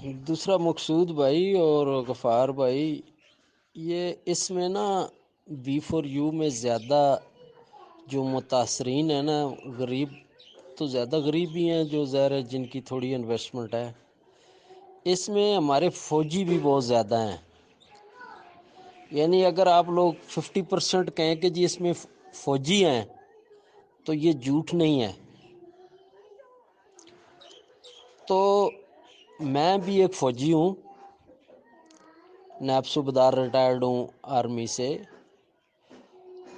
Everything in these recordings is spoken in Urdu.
دوسرا مقصود بھائی اور غفار بھائی، یہ اس میں نا B4U میں زیادہ جو متاثرین ہیں نا، غریب تو زیادہ غریب بھی ہیں جو ظاہر ہے جن کی تھوڑی انویسٹمنٹ ہے، اس میں ہمارے فوجی بھی بہت زیادہ ہیں۔ یعنی اگر آپ لوگ 50% کہیں کہ جی اس میں فوجی ہیں تو یہ جھوٹ نہیں ہے۔ تو میں بھی ایک فوجی ہوں، نیب صوبیدار ریٹائرڈ ہوں آرمی سے،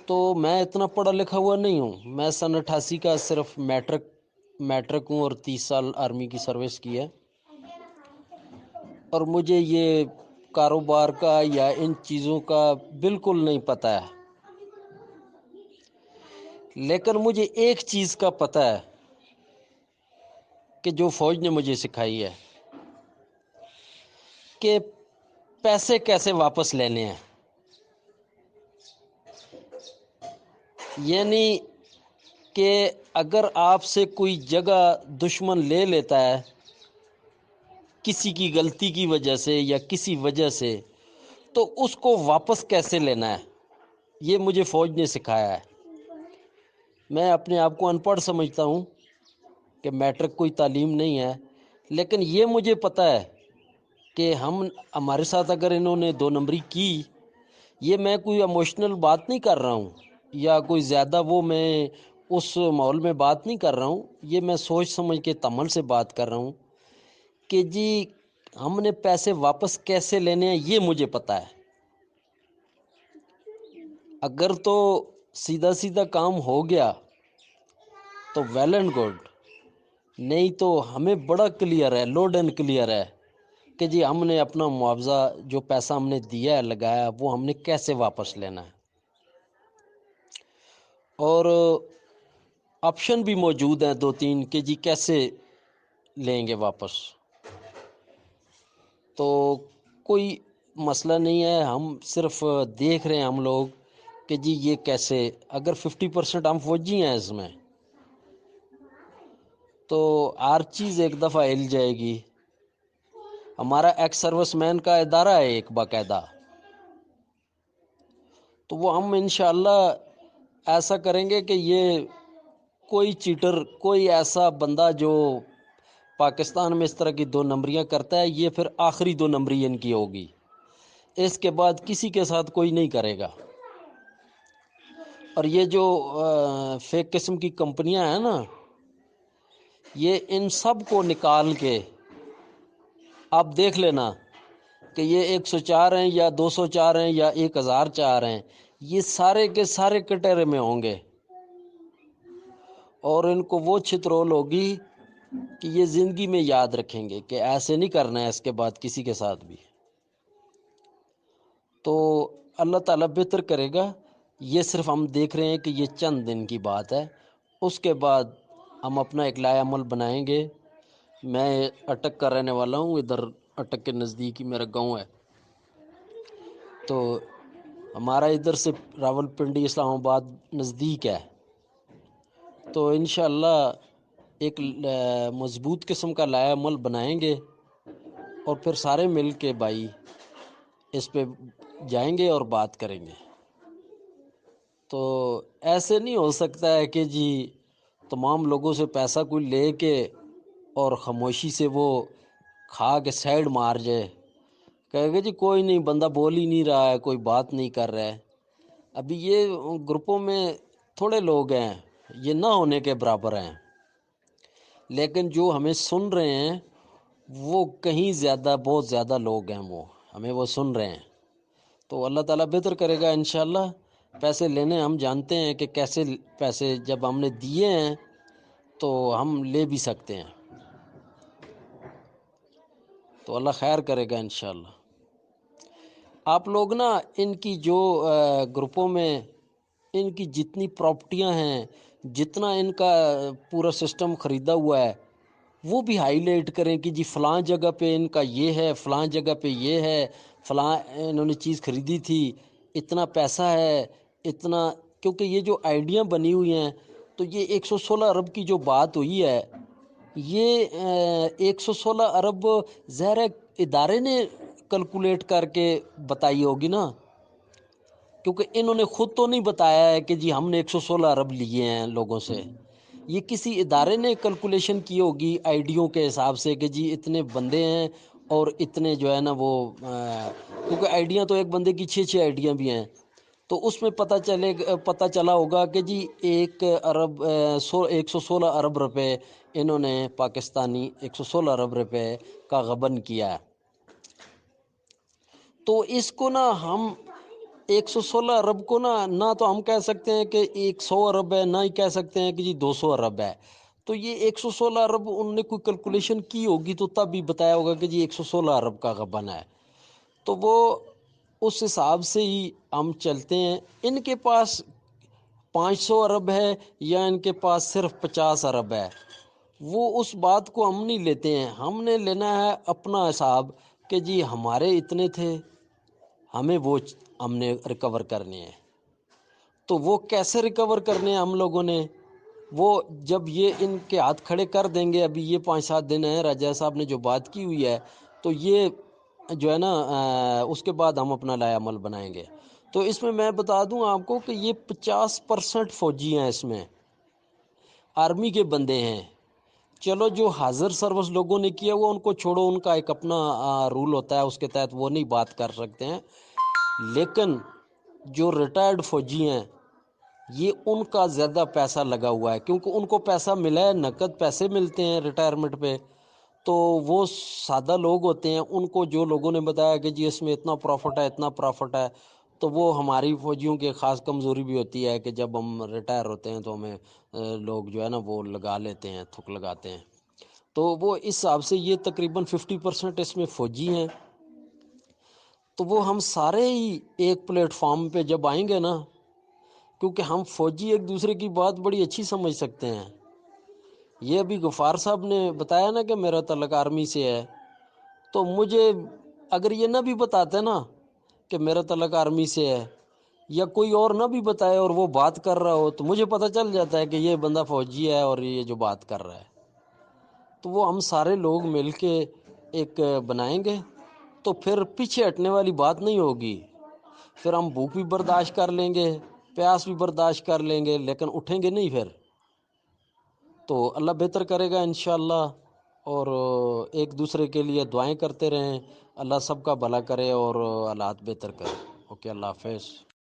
تو میں اتنا پڑھا لکھا ہوا نہیں ہوں۔ میں سن 88 کا صرف میٹرک ہوں اور 30 سال آرمی کی سروس کی ہے، اور مجھے یہ کاروبار کا یا ان چیزوں کا بالکل نہیں پتہ ہے۔ لیکن مجھے ایک چیز کا پتہ ہے کہ جو فوج نے مجھے سکھائی ہے کہ پیسے کیسے واپس لینے ہیں۔ یعنی کہ اگر آپ سے کوئی جگہ دشمن لے لیتا ہے کسی کی غلطی کی وجہ سے یا کسی وجہ سے، تو اس کو واپس کیسے لینا ہے، یہ مجھے فوج نے سکھایا ہے۔ میں اپنے آپ کو ان پڑھ سمجھتا ہوں کہ میٹرک کوئی تعلیم نہیں ہے، لیکن یہ مجھے پتہ ہے کہ ہمارے ساتھ اگر انہوں نے 2 نمبری کی، یہ میں کوئی ایموشنل بات نہیں کر رہا ہوں یا کوئی زیادہ میں اس ماحول میں بات نہیں کر رہا ہوں، یہ میں سوچ سمجھ کے تمل سے بات کر رہا ہوں کہ جی ہم نے پیسے واپس کیسے لینے ہیں، یہ مجھے پتہ ہے۔ اگر تو سیدھا سیدھا کام ہو گیا تو ویل اینڈ گڈ، نہیں تو ہمیں بڑا کلیئر ہے، لوڈ اینڈ کلیئر ہے کہ جی ہم نے اپنا معاوضہ جو پیسہ ہم نے دیا ہے لگایا، وہ ہم نے کیسے واپس لینا ہے۔ اور آپشن بھی موجود ہیں 2-3 کہ جی کیسے لیں گے واپس، تو کوئی مسئلہ نہیں ہے۔ ہم صرف دیکھ رہے ہیں ہم لوگ کہ جی یہ کیسے، اگر 50% ہم فوجی ہیں اس میں تو ہر چیز ایک دفعہ ہل جائے گی۔ ہمارا ایکس سروس مین کا ادارہ ہے ایک باقاعدہ، تو وہ ہم انشاءاللہ ایسا کریں گے کہ یہ کوئی چیٹر، کوئی ایسا بندہ جو پاکستان میں اس طرح کی 2 نمبریاں کرتا ہے، یہ پھر آخری 2 نمبری ان کی ہوگی، اس کے بعد کسی کے ساتھ کوئی نہیں کرے گا۔ اور یہ جو فیک قسم کی کمپنیاں ہیں نا، یہ ان سب کو نکال کے آپ دیکھ لینا کہ یہ 104 ہیں یا 204 ہیں یا 1004 ہیں، یہ سارے کے سارے کٹہرے میں ہوں گے، اور ان کو وہ چھترول ہوگی کہ یہ زندگی میں یاد رکھیں گے کہ ایسے نہیں کرنا ہے اس کے بعد کسی کے ساتھ بھی۔ تو اللہ تعالیٰ بہتر کرے گا۔ یہ صرف ہم دیکھ رہے ہیں کہ یہ چند دن کی بات ہے، اس کے بعد ہم اپنا ایک لائحہ عمل بنائیں گے۔ میں اٹک کا رہنے والا ہوں، ادھر اٹک کے نزدیک ہی میرا گاؤں ہے، تو ہمارا ادھر سے راول پنڈی اسلام آباد نزدیک ہے، تو انشاءاللہ ایک مضبوط قسم کا لائحہ عمل بنائیں گے، اور پھر سارے مل کے بھائی اس پہ جائیں گے اور بات کریں گے۔ تو ایسے نہیں ہو سکتا ہے کہ جی تمام لوگوں سے پیسہ کوئی لے کے اور خاموشی سے وہ کھا کے سائڈ مار جائے، کہے گا جی کوئی نہیں، بندہ بول ہی نہیں رہا ہے، کوئی بات نہیں کر رہا ہے۔ ابھی یہ گروپوں میں تھوڑے لوگ ہیں، یہ نہ ہونے کے برابر ہیں، لیکن جو ہمیں سن رہے ہیں وہ کہیں زیادہ، بہت زیادہ لوگ ہیں، وہ ہمیں وہ سن رہے ہیں۔ تو اللہ تعالیٰ بہتر کرے گا انشاءاللہ۔ پیسے لینے ہم جانتے ہیں کہ کیسے، پیسے جب ہم نے دیے ہیں تو ہم لے بھی سکتے ہیں، تو اللہ خیر کرے گا انشاءاللہ۔ آپ لوگ نا ان کی جو گروپوں میں ان کی جتنی پراپرٹیاں ہیں، جتنا ان کا پورا سسٹم خریدا ہوا ہے، وہ بھی ہائی لائٹ کریں کہ جی فلاں جگہ پہ ان کا یہ ہے، فلاں جگہ پہ یہ ہے، فلاں انہوں نے چیز خریدی تھی، اتنا پیسہ ہے، اتنا، کیونکہ یہ جو آئیڈیاں بنی ہوئی ہیں، تو یہ 116 ارب کی جو بات ہوئی ہے، یہ 116 ارب ظاہر ہے ادارے نے کیلکولیٹ کر کے بتائی ہوگی نا، کیونکہ انہوں نے خود تو نہیں بتایا ہے کہ جی ہم نے 116 ارب لیے ہیں لوگوں سے، یہ کسی ادارے نے کیلکولیشن کی ہوگی آئیڈیوں کے حساب سے کہ جی اتنے بندے ہیں اور اتنے جو ہے نا وہ کیونکہ آئیڈیاں تو ایک بندے کی 6 آئیڈیاں بھی ہیں، تو اس میں پتہ چلا ہوگا کہ جی 116 ارب روپے انہوں نے پاکستانی 116 ارب روپے کا غبن کیا ہے۔ تو اس کو نا ہم 116 ارب کو نہ تو ہم کہہ سکتے ہیں کہ 100 ارب ہے، نہ ہی کہہ سکتے ہیں کہ جی 200 ارب ہے، تو یہ 116 ارب انہوں نے کوئی کیلکولیشن کی ہوگی تو تب بھی بتایا ہوگا کہ جی 116 ارب کا غبن ہے، تو وہ اس حساب سے ہی ہم چلتے ہیں۔ ان کے پاس 500 ارب ہے یا ان کے پاس صرف 50 ارب ہے، وہ اس بات کو ہم نہیں لیتے ہیں، ہم نے لینا ہے اپنا حساب کہ جی ہمارے اتنے تھے، ہم نے ریکور کرنے ہیں۔ تو وہ کیسے ریکور کرنے ہیں ہم لوگوں نے، وہ جب یہ ان کے ہاتھ کھڑے کر دیں گے، ابھی یہ 5-7 دن ہیں راجہ صاحب نے جو بات کی ہوئی ہے، تو یہ جو ہے نا اس کے بعد ہم اپنا لائحہ عمل بنائیں گے۔ تو اس میں بتا دوں آپ کو کہ یہ 50% فوجی ہیں، اس میں آرمی کے بندے ہیں۔ چلو جو حاضر سروس لوگوں نے کیا وہ ان کو چھوڑو، ان کا ایک اپنا رول ہوتا ہے، اس کے تحت وہ نہیں بات کر سکتے ہیں، لیکن جو ریٹائرڈ فوجی ہیں یہ ان کا زیادہ پیسہ لگا ہوا ہے، کیونکہ ان کو پیسہ ملا ہے، نقد پیسے ملتے ہیں ریٹائرمنٹ پہ، تو وہ سادہ لوگ ہوتے ہیں، ان کو جو لوگوں نے بتایا کہ جی اس میں اتنا پروفٹ ہے اتنا پروفٹ ہے، تو وہ ہماری فوجیوں کے خاص کمزوری بھی ہوتی ہے کہ جب ہم ریٹائر ہوتے ہیں تو ہمیں لوگ جو ہے نا وہ لگا لیتے ہیں، تھک لگاتے ہیں، تو وہ اس حساب سے یہ تقریباً 50% اس میں فوجی ہیں۔ تو وہ ہم سارے ہی ایک پلیٹ فارم پہ جب آئیں گے نا، کیونکہ ہم فوجی ایک دوسرے کی بات بڑی اچھی سمجھ سکتے ہیں۔ یہ ابھی غفار صاحب نے بتایا نا کہ میرا تعلق آرمی سے ہے، تو مجھے اگر یہ نہ بھی بتاتے نا کہ میرا تعلق آرمی سے ہے، یا کوئی اور نہ بھی بتائے اور وہ بات کر رہا ہو، تو مجھے پتہ چل جاتا ہے کہ یہ بندہ فوجی ہے اور یہ جو بات کر رہا ہے۔ تو وہ ہم سارے لوگ مل کے ایک بنائیں گے، تو پھر پیچھے ہٹنے والی بات نہیں ہوگی، پھر ہم بھوک بھی برداشت کر لیں گے، پیاس بھی برداشت کر لیں گے، لیکن اٹھیں گے نہیں پھر۔ تو اللہ بہتر کرے گا انشاءاللہ، اور ایک دوسرے کے لیے دعائیں کرتے رہیں، اللہ سب کا بھلا کرے اور حالات بہتر کرے۔ اوکے، اللہ حافظ۔